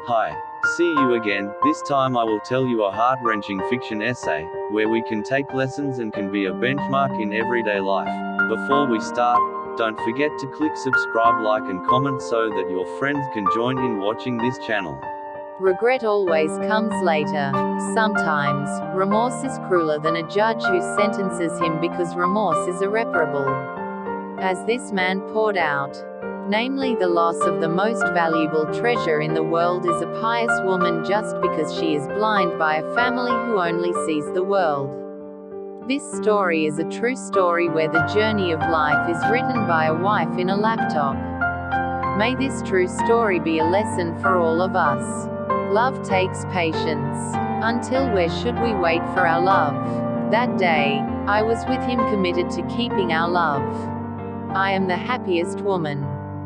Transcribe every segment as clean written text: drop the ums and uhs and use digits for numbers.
Hi. See you again. This time I will tell you a heart-wrenching fiction essay, where we can take lessons and can be a benchmark in everyday life. Before we start, don't forget to click subscribe, like and comment so that your friends can join in watching this channel. Regret always comes later. Sometimes, remorse is crueler than a judge who sentences him because remorse is irreparable. As this man poured out, namely the loss of the most valuable treasure in the world is a pious woman just because she is blind by a family who only sees the world. This story is a true story where the journey of life is written by a wife in a laptop. May this true story be a lesson for all of us. Love takes patience. Until where should we wait for our love? That day, I was with him committed to keeping our love. I am the happiest woman.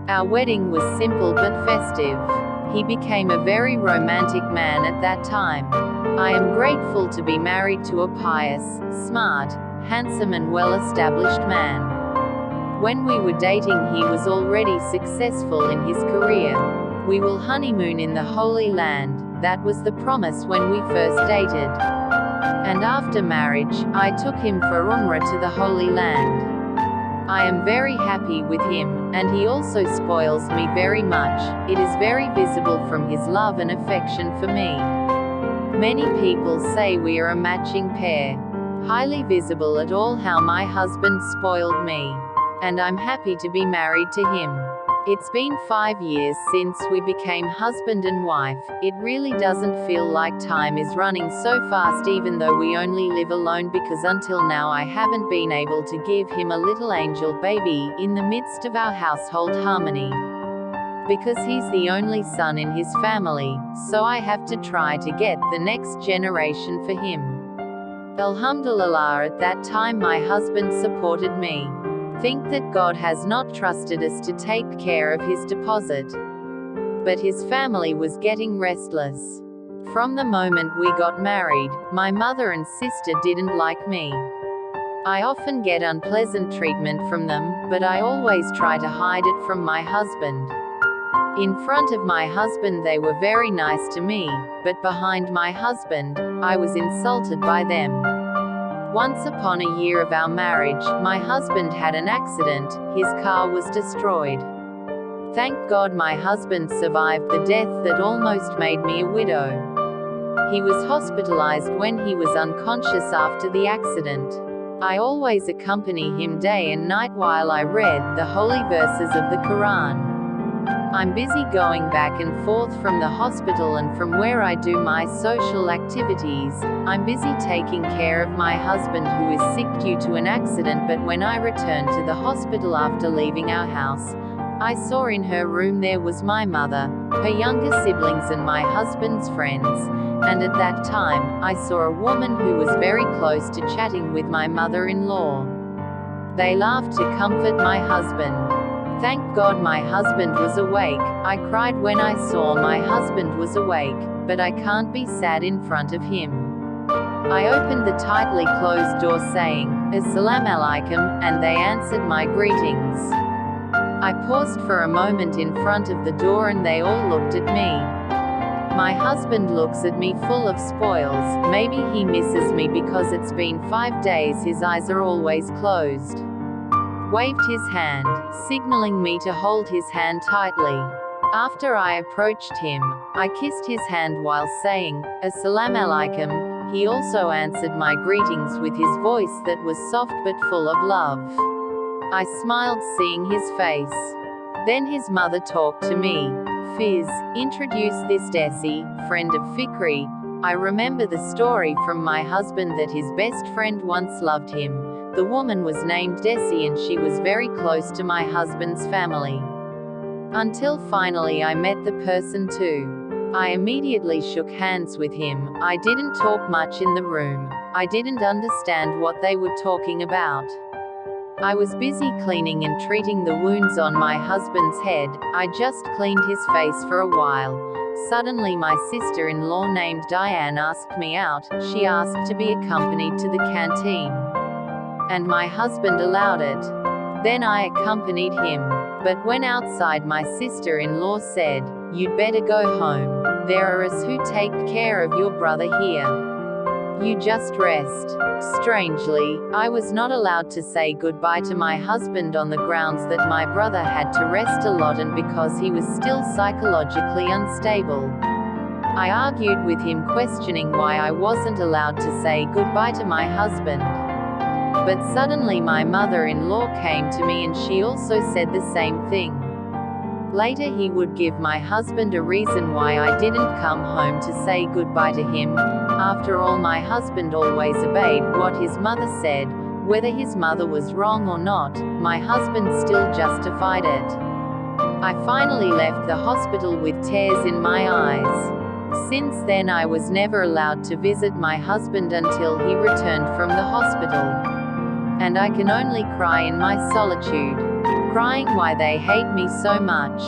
Our wedding was simple but festive. He became a very romantic man at that time. I am grateful to be married to a pious, smart, handsome and well-established man. When we were dating, he was already successful in his career. We will honeymoon in the Holy Land, that was the promise when we first dated. And after marriage, I took him for Umrah to the Holy Land. I am very happy with him, and he also spoils me very much. It is very visible from his love and affection for me. Many people say we are a matching pair. Highly visible at all how my husband spoiled me. And I'm happy to be married to him. It's been 5 years since we became husband and wife. It really doesn't feel like time is running so fast, even though we only live alone, because until now I haven't been able to give him a little angel baby in the midst of our household harmony. Because he's the only son in his family, so I have to try to get the next generation for him. Alhamdulillah, at that time my husband supported me. Think that God has not trusted us to take care of his deposit. But his family was getting restless. From the moment we got married, my mother and sister didn't like me. I often get unpleasant treatment from them, but I always try to hide it from my husband. In front of my husband they were very nice to me, but behind my husband, I was insulted by them. Once upon a year of our marriage, my husband had an accident, his car was destroyed. Thank God my husband survived the death that almost made me a widow. He was hospitalized when he was unconscious after the accident. I always accompany him day and night while I read the holy verses of the Quran. I'm busy going back and forth from the hospital and from where I do my social activities. I'm busy taking care of my husband who is sick due to an accident, but when I returned to the hospital after leaving our house, I saw in her room there was my mother, her younger siblings and my husband's friends, and at that time, I saw a woman who was very close to chatting with my mother-in-law. They laughed to comfort my husband. Thank God my husband was awake. I cried when I saw my husband was awake, but I can't be sad in front of him. I opened the tightly closed door saying, Assalamu alaikum, and they answered my greetings. I paused for a moment in front of the door and they all looked at me. My husband looks at me full of spoils. Maybe he misses me because it's been 5 days, his eyes are always closed. Waved his hand, signaling me to hold his hand tightly. After I approached him, I kissed his hand while saying, Assalamu alaikum. He also answered my greetings with his voice that was soft but full of love. I smiled seeing his face. Then his mother talked to me. Fiz, introduce this Desi, friend of Fikri. I remember the story from my husband that his best friend once loved him. The woman was named Desi and she was very close to my husband's family. Until finally I met the person too. I immediately shook hands with him. I didn't talk much in the room. I didn't understand what they were talking about. I was busy cleaning and treating the wounds on my husband's head. I just cleaned his face for a while. Suddenly my sister-in-law named Diane asked me out. She asked to be accompanied to the canteen. And my husband allowed it. Then I accompanied him. But when outside my sister-in-law said, "You'd better go home. There are us who take care of your brother here. You just rest. Strangely, I was not allowed to say goodbye to my husband on the grounds that my brother had to rest a lot and because he was still psychologically unstable. I argued with him, questioning why I wasn't allowed to say goodbye to my husband. But suddenly my mother-in-law came to me and she also said the same thing. Later he would give my husband a reason why I didn't come home to say goodbye to him. After all, my husband always obeyed what his mother said. Whether his mother was wrong or not, my husband still justified it. I finally left the hospital with tears in my eyes. Since then I was never allowed to visit my husband until he returned from the hospital. And I can only cry in my solitude, crying why they hate me so much.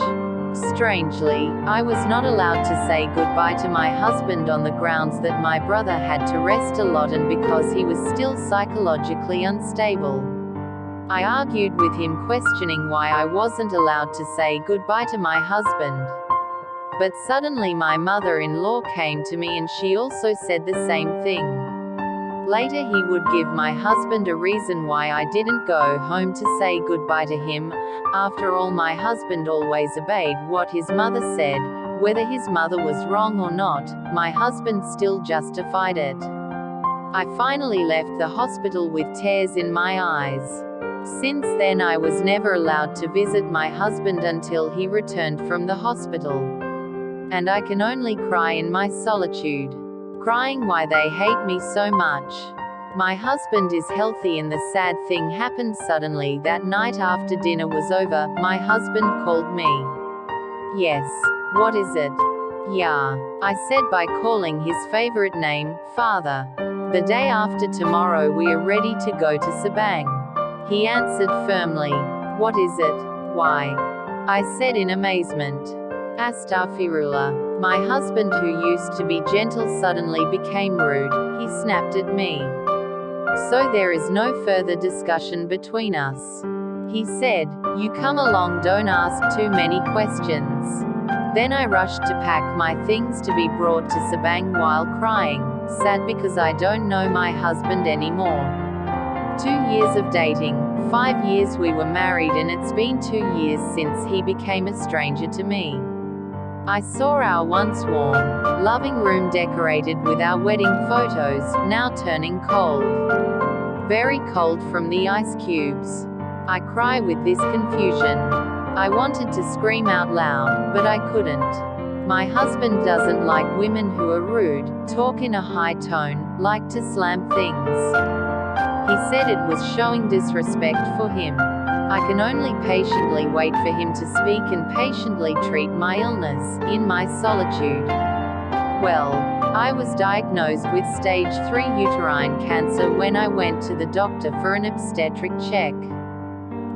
Strangely, I was not allowed to say goodbye to my husband on the grounds that my brother had to rest a lot and because he was still psychologically unstable. I argued with him, questioning why I wasn't allowed to say goodbye to my husband. But suddenly my mother-in-law came to me and she also said the same thing. Later he would give my husband a reason why I didn't go home to say goodbye to him. After all, my husband always obeyed what his mother said. Whether his mother was wrong or not, my husband still justified it. I finally left the hospital with tears in my eyes. Since then I was never allowed to visit my husband until he returned from the hospital. And I can only cry in my solitude, crying why they hate me so much. My husband is healthy and the sad thing happened suddenly that night after dinner was over. My husband called me. Yes. What is it? Yeah, I said by calling his favorite name, Father. The day after tomorrow we are ready to go to Sabang. He answered firmly. What is it? Why? I said in amazement. Astaghfirullah. My husband, who used to be gentle, suddenly became rude. He snapped at me. So there is no further discussion between us. He said, "You come along, don't ask too many questions." Then I rushed to pack my things to be brought to Sabang while crying, sad because I don't know my husband anymore. 2 years of dating, 5 years we were married, and it's been 2 years since he became a stranger to me. I saw our once warm, loving room decorated with our wedding photos, now turning cold. Very cold from the ice cubes. I cry with this confusion. I wanted to scream out loud, but I couldn't. My husband doesn't like women who are rude, talk in a high tone, like to slam things. He said it was showing disrespect for him. I can only patiently wait for him to speak and patiently treat my illness, in my solitude. Well, I was diagnosed with stage 3 uterine cancer when I went to the doctor for an obstetric check.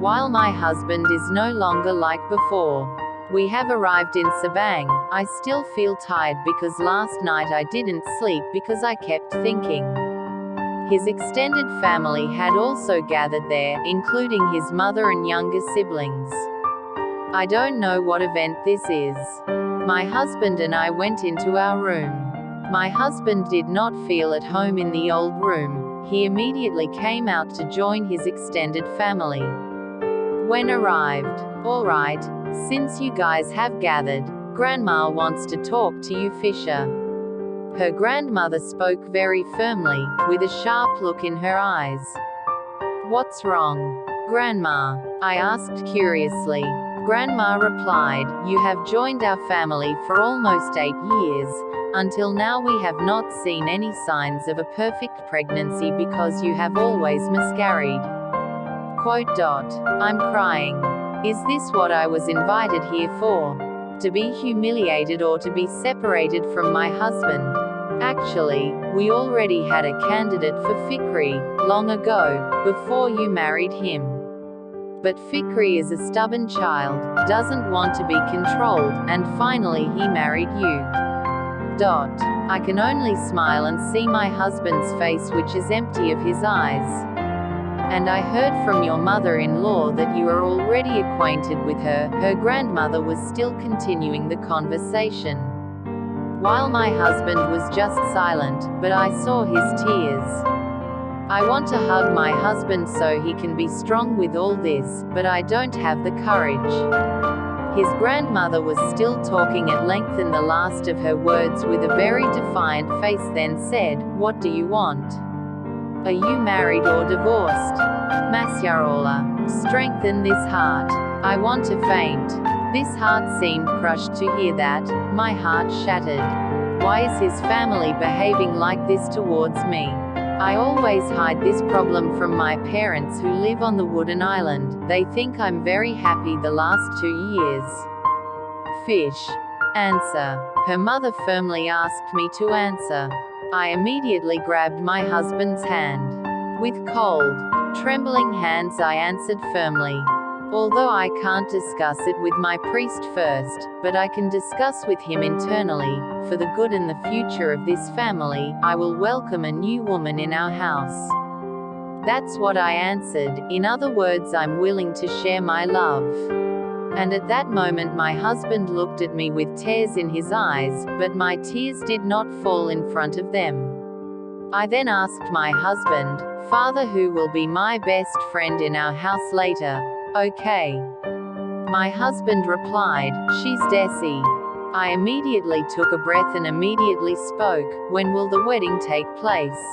While my husband is no longer like before. We have arrived in Sabang. I still feel tired because last night I didn't sleep because I kept thinking. His extended family had also gathered there, including his mother and younger siblings. I don't know what event this is. My husband and I went into our room. My husband did not feel at home in the old room. He immediately came out to join his extended family. When arrived, "All right, since you guys have gathered, Grandma wants to talk to you, Fisher." Her grandmother spoke very firmly, with a sharp look in her eyes. "What's wrong, Grandma?" I asked curiously. Grandma replied, "You have joined our family for almost 8 years. Until now we have not seen any signs of a perfect pregnancy because you have always miscarried." I'm crying. Is this what I was invited here for? To be humiliated or to be separated from my husband? Actually, we already had a candidate for Fikri, long ago, before you married him. But Fikri is a stubborn child, doesn't want to be controlled, and finally he married you. I can only smile and see my husband's face, which is empty of his eyes. And I heard from your mother-in-law that you are already acquainted with her. Her grandmother was still continuing the conversation. while my husband was just silent, but I saw his tears. I want to hug my husband so he can be strong with all this, but I don't have the courage. His grandmother was still talking at length, and the last of her words with a very defiant face then said, "What do you want? Are you married or divorced? Masyarola, strengthen this heart. I want to faint." This heart seemed crushed to hear that. My heart shattered. Why is his family behaving like this towards me? I always hide this problem from my parents who live on the wooden island. They think I'm very happy the last 2 years. Fish. Answer. Her mother firmly asked me to answer. I immediately grabbed my husband's hand. With cold, trembling hands I answered firmly. Although I can't discuss it with my priest first, but I can discuss with him internally, for the good and the future of this family, I will welcome a new woman in our house. That's what I answered. In other words, I'm willing to share my love. And at that moment my husband looked at me with tears in his eyes, but my tears did not fall in front of them. I then asked my husband, "Father, who will be my best friend in our house later?" "Okay." My husband replied, "She's Desi." I immediately took a breath and immediately spoke, "When will the wedding take place?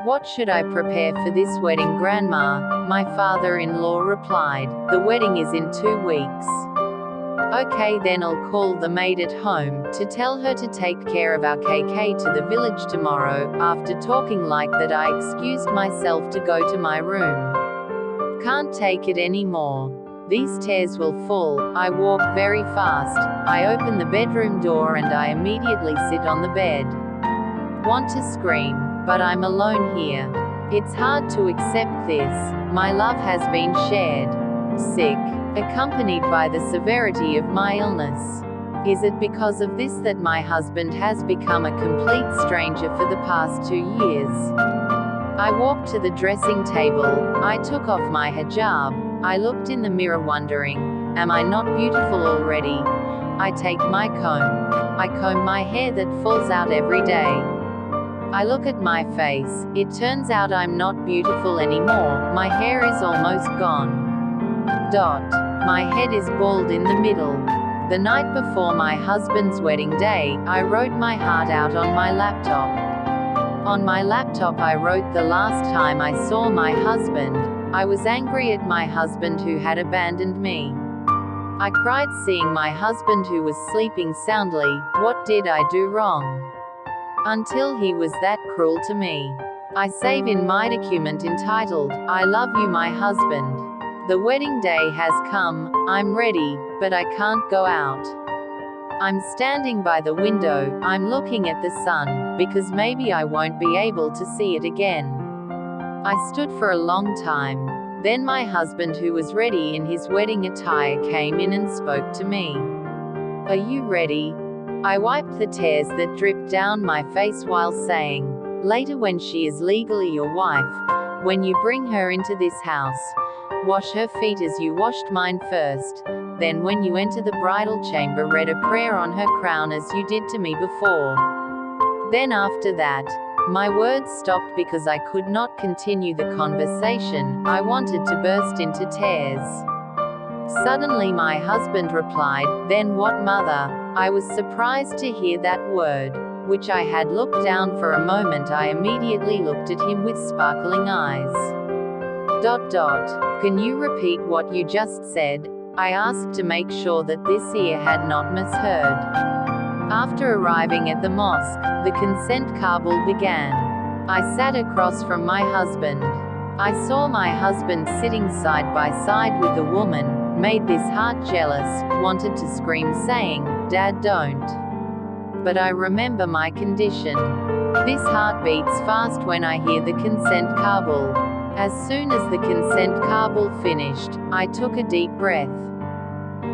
What should I prepare for this wedding, Grandma?" My father-in-law replied, "The wedding is in 2 weeks." "Okay, then I'll call the maid at home, to tell her to take care of our KK to the village tomorrow." After talking like that I excused myself to go to my room. Can't take it anymore. These tears will fall. I walk very fast. I open the bedroom door and I immediately sit on the bed. Want to scream, but I'm alone here. It's hard to accept this. My love has been shared. Sick, accompanied by the severity of my illness. Is it because of this that my husband has become a complete stranger for the past 2 years? I walked to the dressing table. I took off my hijab. I looked in the mirror wondering, am I not beautiful already? I take my comb. I comb my hair that falls out every day. I look at my face. It turns out I'm not beautiful anymore. My hair is almost gone. My head is bald in the middle. The night before my husband's wedding day, I wrote my heart out on my laptop. On my laptop I wrote, "The last time I saw my husband, I was angry at my husband who had abandoned me. I cried seeing my husband who was sleeping soundly. What did I do wrong? Until he was that cruel to me." I save in my document entitled, "I love you, my husband. The wedding day has come, I'm ready, but I can't go out. I'm standing by the window, I'm looking at the sun, because maybe I won't be able to see it again." I stood for a long time. Then my husband, who was ready in his wedding attire, came in and spoke to me. "Are you ready?" I wiped the tears that dripped down my face while saying, "Later, when she is legally your wife, when you bring her into this house, wash her feet as you washed mine first. Then when you enter the bridal chamber, read a prayer on her crown as you did to me before." Then after that, my words stopped because I could not continue the conversation. I wanted to burst into tears. Suddenly my husband replied, "Then what, mother?" I was surprised to hear that word, which I had looked down for a moment. I immediately looked at him with sparkling eyes. "Can you repeat what you just said?" I asked to make sure that this ear had not misheard. After arriving at the mosque, the consent Kabul began. I sat across from my husband. I saw my husband sitting side by side with the woman, made this heart jealous, wanted to scream saying, "Dad, don't." But I remember my condition. This heart beats fast when I hear the consent Kabul. As soon as the consent Kabul finished, I took a deep breath.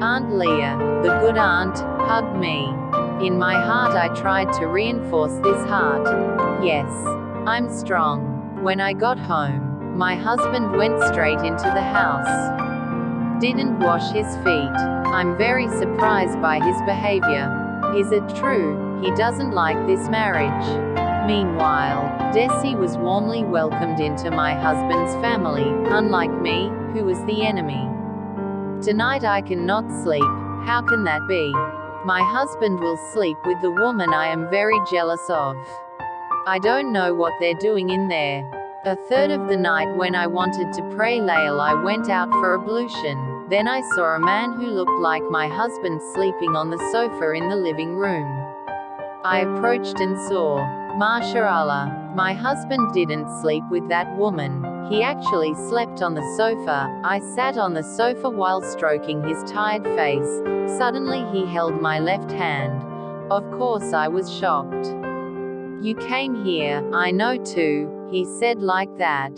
Aunt Leah, the good aunt, hugged me. In my heart I tried to reinforce this heart. Yes, I'm strong. When I got home, my husband went straight into the house. Didn't wash his feet. I'm very surprised by his behavior. Is it true he doesn't like this marriage? Meanwhile, Desi was warmly welcomed into my husband's family, unlike me, who was the enemy. Tonight I cannot sleep. How can that be? My husband will sleep with the woman I am very jealous of. I don't know what they're doing in there. A third of the night when I wanted to pray LALU, I went out for ablution. Then I saw a man who looked like my husband sleeping on the sofa in the living room. I approached and saw, MashaAllah, my husband didn't sleep with that woman. He actually slept on the sofa. I sat on the sofa while stroking his tired face. Suddenly he held my left hand. Of course I was shocked. You came here, I know too, he said like that.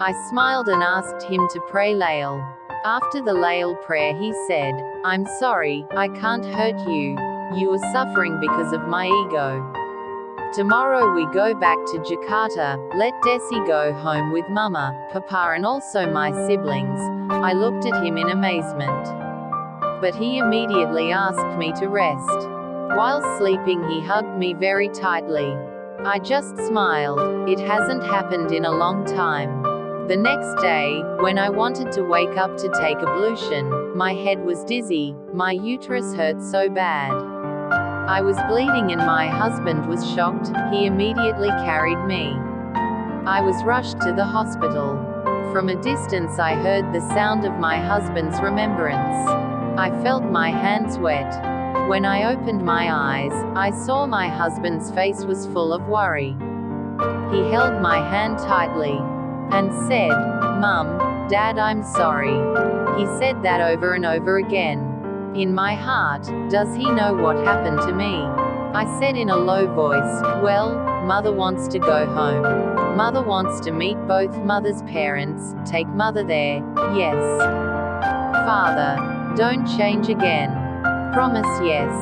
I smiled and asked him to pray LALU. After the LALU prayer he said, I'm sorry, I can't hurt you. You are suffering because of my ego. Tomorrow we go back to Jakarta, let Desi go home with Mama, Papa and also my siblings. I looked at him in amazement. But he immediately asked me to rest. While sleeping he hugged me very tightly. I just smiled. It hasn't happened in a long time. The next day, when I wanted to wake up to take ablution, my head was dizzy, my uterus hurt so bad. I was bleeding and my husband was shocked. He immediately carried me. I was rushed to the hospital. From a distance I heard the sound of my husband's remembrance. I felt my hands wet. When I opened my eyes, I saw my husband's face was full of worry. He held my hand tightly and said, Mum, Dad, I'm sorry. He said that over and over again. In my heart, does he know what happened to me? I said in a low voice, well, Mother wants to go home. Mother wants to meet both Mother's parents, take Mother there, yes. Father, don't change again. Promise yes.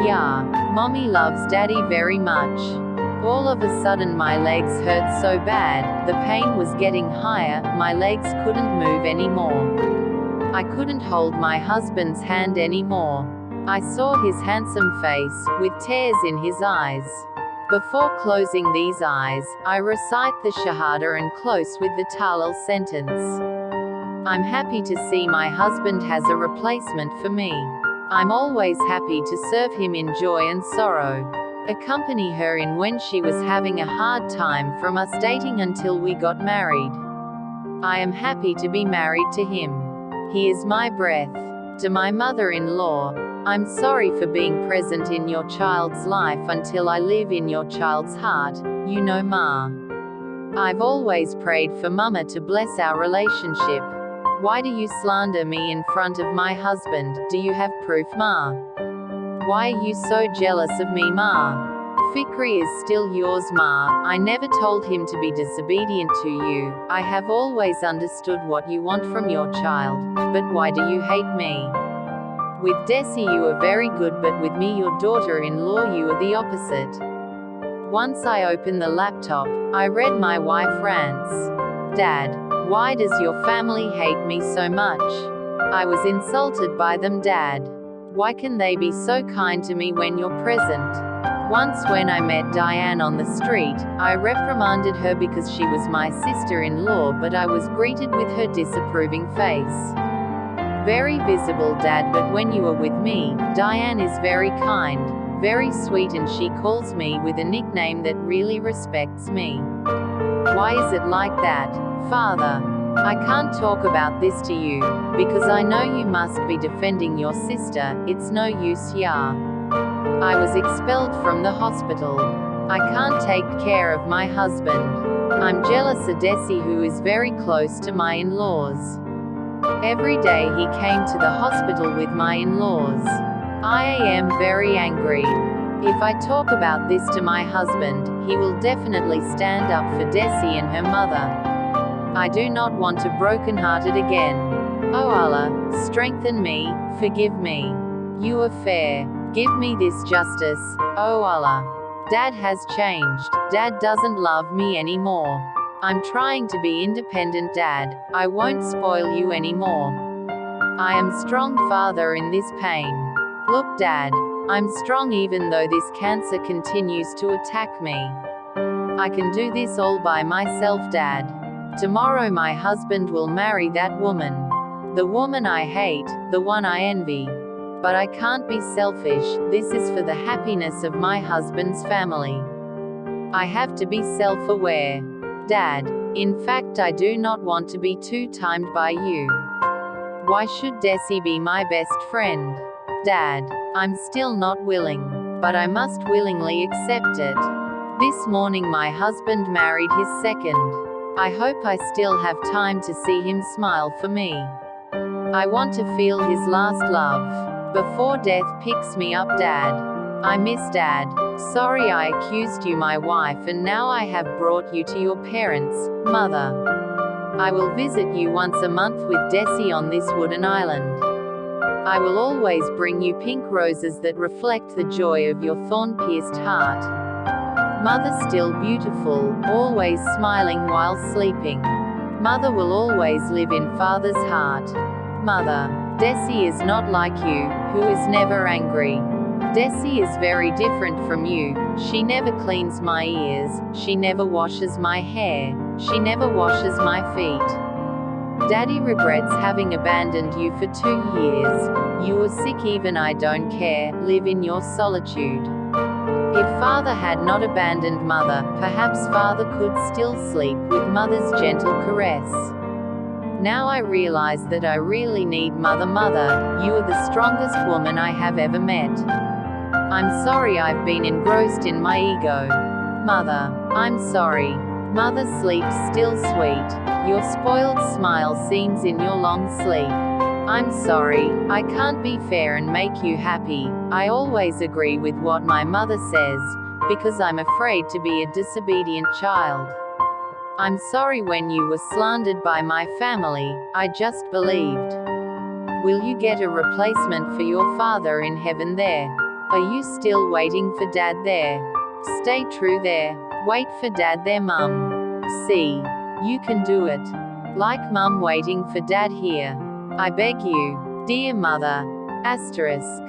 Yeah. Mommy loves Daddy very much. All of a sudden my legs hurt so bad, the pain was getting higher, my legs couldn't move anymore. I couldn't hold my husband's hand anymore. I saw his handsome face, with tears in his eyes. Before closing these eyes, I recite the Shahada and close with the Talal sentence. I'm happy to see my husband has a replacement for me. I'm always happy to serve him in joy and sorrow. Accompany her in when she was having a hard time from us dating until we got married. I am happy to be married to him. He is my breath. To my mother-in-law, I'm sorry for being present in your child's life until I live in your child's heart, you know Ma. I've always prayed for Mama to bless our relationship. Why do you slander me in front of my husband? Do you have proof, Ma? Why are you so jealous of me, Ma? Fikri is still yours, Ma. I never told him to be disobedient to you. I have always understood what you want from your child. But why do you hate me? With Desi you are very good, but with me, your daughter-in-law, you are the opposite. Once I opened the laptop, I read my wife rants. Dad, why does your family hate me so much? I was insulted by them, Dad. Why can they be so kind to me when you're present? Once when I met Diane on the street, I reprimanded her because she was my sister-in-law, but I was greeted with her disapproving face. Very visible, Dad, but when you are with me, Diane is very kind, very sweet, and she calls me with a nickname that really respects me. Why is it like that, Father? I can't talk about this to you, because I know you must be defending your sister. It's no use, yeah. I was expelled from the hospital. I can't take care of my husband. I'm jealous of Desi, who is very close to my in-laws. Every day he came to the hospital with my in-laws. I am very angry. If I talk about this to my husband, he will definitely stand up for Desi and her mother. I do not want to broken-hearted again. Oh Allah, strengthen me, forgive me. You are fair. Give me this justice, oh Allah. Dad has changed. Dad doesn't love me anymore. I'm trying to be independent, Dad. I won't spoil you anymore. I am strong, Father, in this pain. Look, Dad, I'm strong even though this cancer continues to attack me. I can do this all by myself, Dad. Tomorrow my husband will marry that woman. The woman I hate, the one I envy. But I can't be selfish, this is for the happiness of my husband's family. I have to be self-aware. Dad, in fact I do not want to be two-timed by you. Why should Desi be my best friend? Dad, I'm still not willing. But I must willingly accept it. This morning my husband married his second. I hope I still have time to see him smile for me. I want to feel his last love before death picks me up, Dad. I miss Dad. Sorry I accused you my wife and now I have brought you to your parents, Mother. I will visit you once a month with Desi on this wooden island. I will always bring you pink roses that reflect the joy of your thorn-pierced heart. Mother still beautiful, always smiling while sleeping. Mother will always live in Father's heart. Mother, Desi is not like you, who is never angry. Desi is very different from you. She never cleans my ears, she never washes my hair, she never washes my feet. Daddy regrets having abandoned you for 2 years. You are sick, even I don't care, live in your solitude. If Father had not abandoned Mother, perhaps Father could still sleep with Mother's gentle caress. Now I realize that I really need Mother. Mother, you are the strongest woman I have ever met. I'm sorry I've been engrossed in my ego. Mother, I'm sorry. Mother sleeps still sweet. Your spoiled smile seems in your long sleep. I'm sorry, I can't be fair and make you happy. I always agree with what my mother says, because I'm afraid to be a disobedient child. I'm sorry when you were slandered by my family, I just believed. Will you get a replacement for your father in heaven there? Are you still waiting for Dad there? Stay true there. Wait for Dad there, Mum. See, you can do it. Like Mum waiting for Dad here. I beg you, dear Mother. Asterisk.